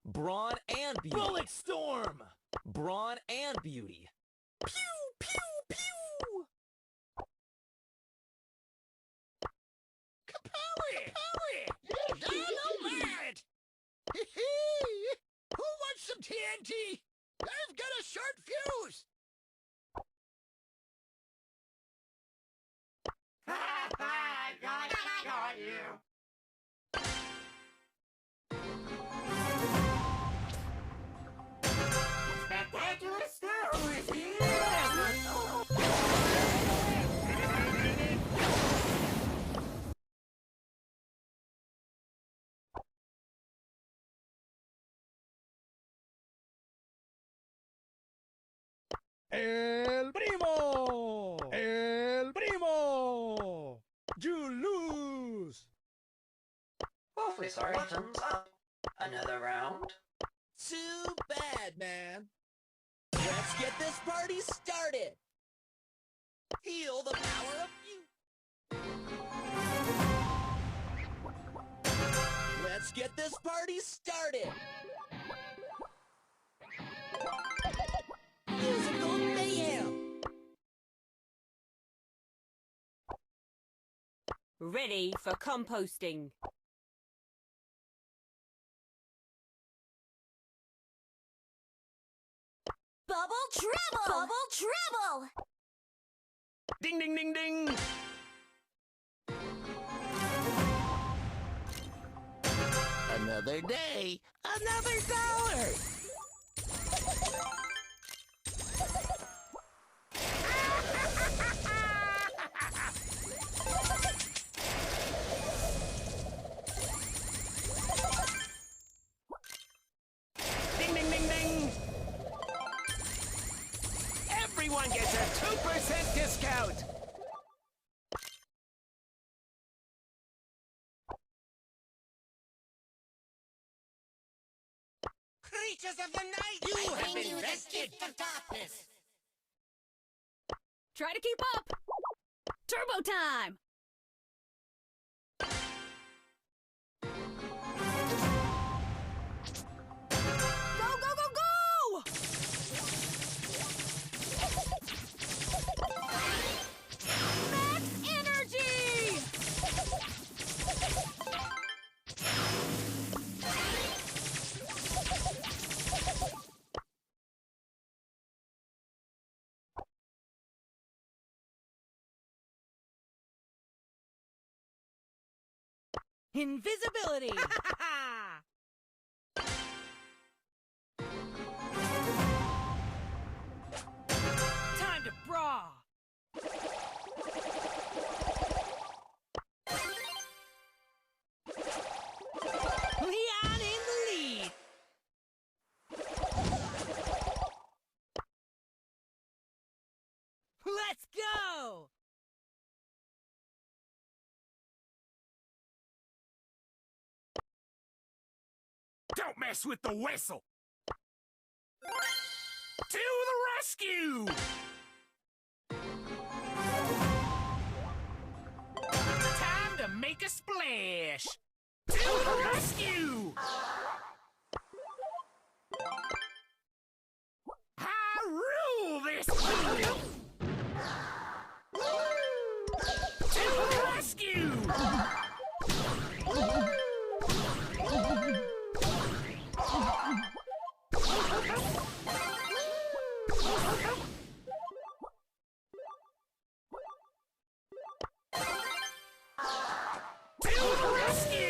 Brawn and beauty. Bullet storm! Brawn and beauty. Pew, pew, pew! Kapowie! Dynamite! Hee-hee! Who wants some TNT? I've got a short fuse! Ha ha! Got you! El primo! El primo! You lose! Awfully sorry, thumbs up. Another round? Too bad, man. Let's get this party started. Feel the power of you. Let's get this party started. Musical mayhem. Ready for composting. Bubble treble! Bubble treble! Ding, ding, ding, ding! Another day, another dollar! Ding, ding, ding, ding! Everyone gets a 2% discount! Creatures of the night! You have been rescued from darkness! Try to keep up. Turbo time. Go, go, go, go! Max energy! Invisibility! Time to brawl. Leon in the lead! Let's go! Don't mess with the whistle! To the rescue! Time to make a splash! To the rescue! I rule this pool! To the rescue! To the rescue!